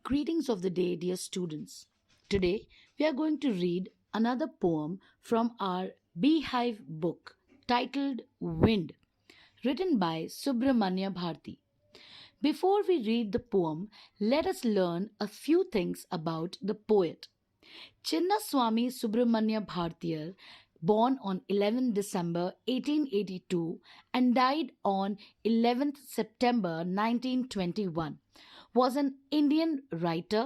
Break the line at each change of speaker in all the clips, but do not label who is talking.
Greetings of the day, dear students. Today we are going to read another poem from our Beehive book titled Wind, written by Subramania Bharti. Before we read the poem, let us learn a few things about the poet. Chinnaswamy Subramania Bhartiyar, born on 11 December 1882 and died on 11th September 1921, was an Indian writer,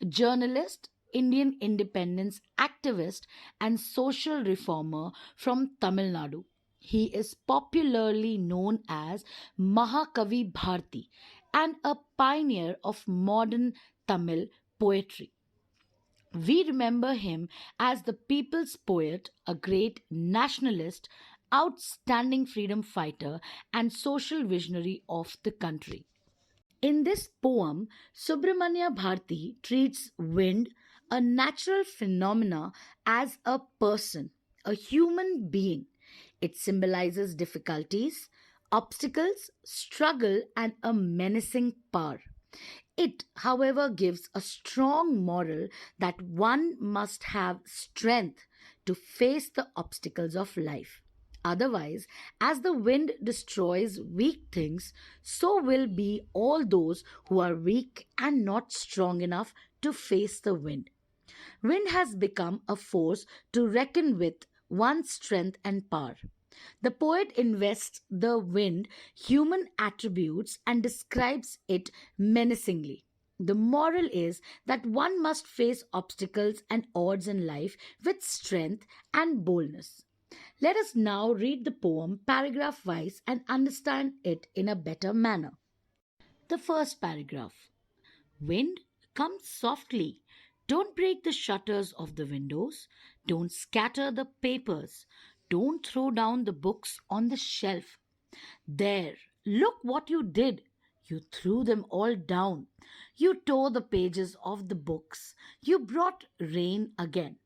journalist, Indian independence activist, and social reformer from Tamil Nadu. He is popularly known as Mahakavi Bharti and a pioneer of modern Tamil poetry. We remember him as the people's poet, a great nationalist, outstanding freedom fighter, and social visionary of the country. In this poem, Subramania Bharti treats wind, a natural phenomena, as a person, a human being. It symbolizes difficulties, obstacles, struggle, and a menacing power. It, however, gives a strong moral that one must have strength to face the obstacles of life. Otherwise, as the wind destroys weak things, so will be all those who are weak and not strong enough to face the wind. Wind has become a force to reckon with one's strength and power. The poet invests the wind human attributes and describes it menacingly. The moral is that one must face obstacles and odds in life with strength and boldness. Let us now read the poem paragraph wise and understand it in a better manner. The first paragraph. Wind, come softly. Don't break the shutters of the windows. Don't scatter the papers. Don't throw down the books on the shelf. There, look what you did. You threw them all down. You tore the pages of the books. You brought rain again.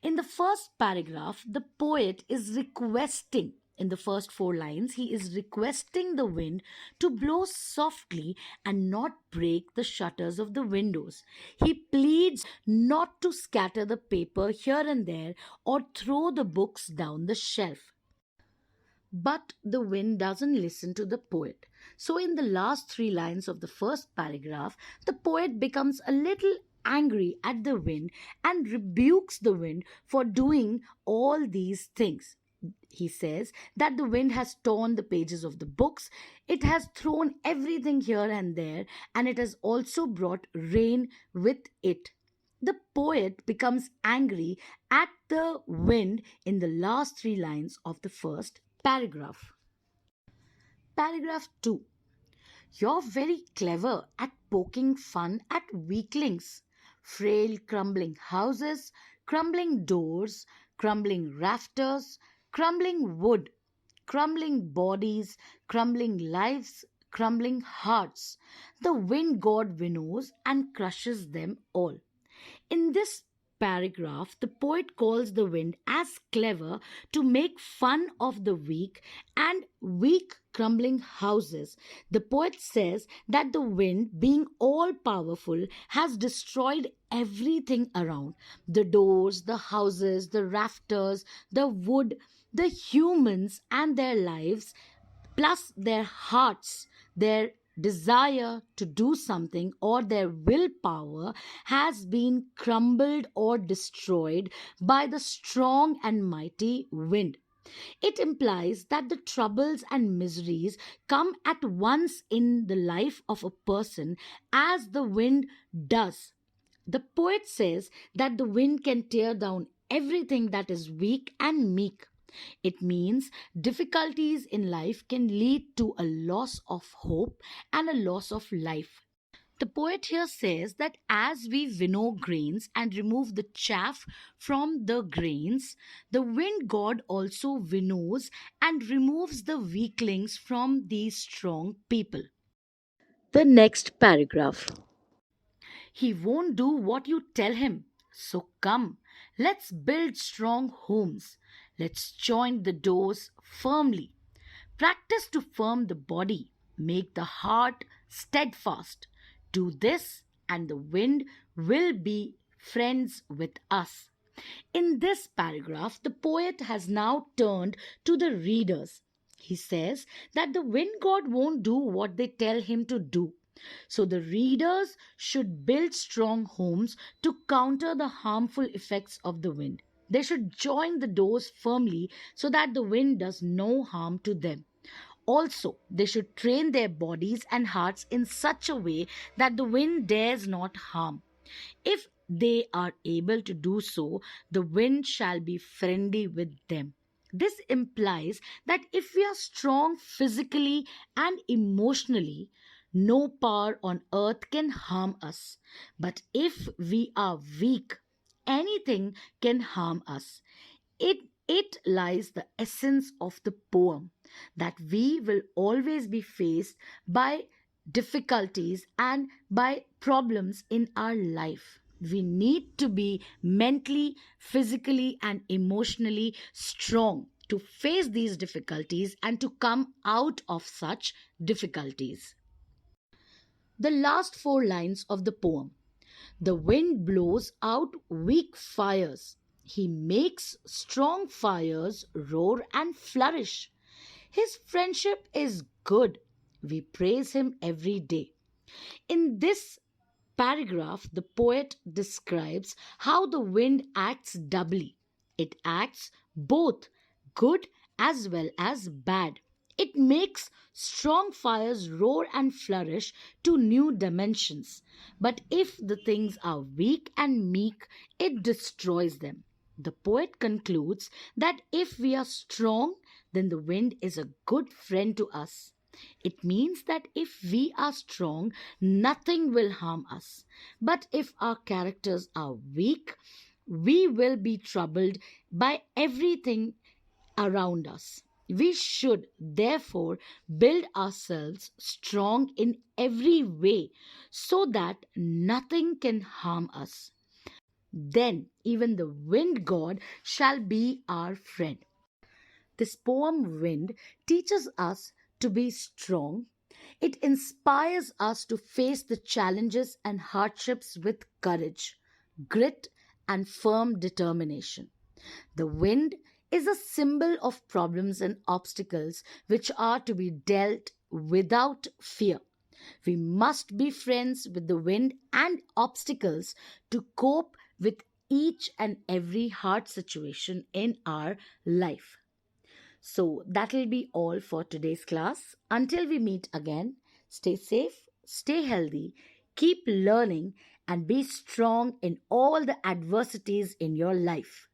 In the first paragraph, the poet is requesting, in the first four lines, he is requesting the wind to blow softly and not break the shutters of the windows. He pleads not to scatter the paper here and there or throw the books down the shelf. But the wind doesn't listen to the poet. So, in the last three lines of the first paragraph, the poet becomes a little angry at the wind and rebukes the wind for doing all these things. He says that the wind has torn the pages of the books, it has thrown everything here and there, and it has also brought rain with it. The poet becomes angry at the wind in the last three lines of the first paragraph. Paragraph 2. You're very clever at poking fun at weaklings. Frail, crumbling houses, crumbling doors, crumbling rafters, crumbling wood, crumbling bodies, crumbling lives, crumbling hearts. The wind god winnows and crushes them all. In this paragraph, the poet calls the wind as clever to make fun of the weak and weak crumbling houses. The poet says that the wind, being all powerful, has destroyed everything around: the doors, the houses, the rafters, the wood, the humans and their lives, plus their hearts, their desire to do something, or their willpower has been crumbled or destroyed by the strong and mighty wind. It implies that the troubles and miseries come at once in the life of a person as the wind does. The poet says that the wind can tear down everything that is weak and meek. It means difficulties in life can lead to a loss of hope and a loss of life. The poet here says that as we winnow grains and remove the chaff from the grains, the wind god also winnows and removes the weaklings from these strong people. The next paragraph. He won't do what you tell him. So come, let's build strong homes. Let's join the doors firmly. Practice to firm the body, make the heart steadfast. Do this and the wind will be friends with us. In this paragraph, the poet has now turned to the readers. He says that the wind god won't do what they tell him to do. So the readers should build strong homes to counter the harmful effects of the wind. They should join the doors firmly so that the wind does no harm to them. Also, they should train their bodies and hearts in such a way that the wind dares not harm. If they are able to do so, the wind shall be friendly with them. This implies that if we are strong physically and emotionally, no power on earth can harm us. But if we are weak, anything can harm us. It lies the essence of the poem that we will always be faced by difficulties and by problems in our life. We need to be mentally, physically, and emotionally strong to face these difficulties and to come out of such difficulties. The last four lines of the poem: the wind blows out weak fires. He makes strong fires roar and flourish. His friendship is good. We praise him every day. In this paragraph, the poet describes how the wind acts doubly. It acts both good as well as bad. It makes strong fires roar and flourish to new dimensions. But if the things are weak and meek, it destroys them. The poet concludes that if we are strong, then the wind is a good friend to us. It means that if we are strong, nothing will harm us. But if our characters are weak, we will be troubled by everything around us. We should therefore build ourselves strong in every way so that nothing can harm us. Then even the wind god shall be our friend. This poem, Wind, teaches us to be strong. It inspires us to face the challenges and hardships with courage, grit, and firm determination. The wind is a symbol of problems and obstacles which are to be dealt without fear. We must be friends with the wind and obstacles to cope with each and every hard situation in our life. So that'll be all for today's class. Until we meet again, stay safe, stay healthy, keep learning, and be strong in all the adversities in your life.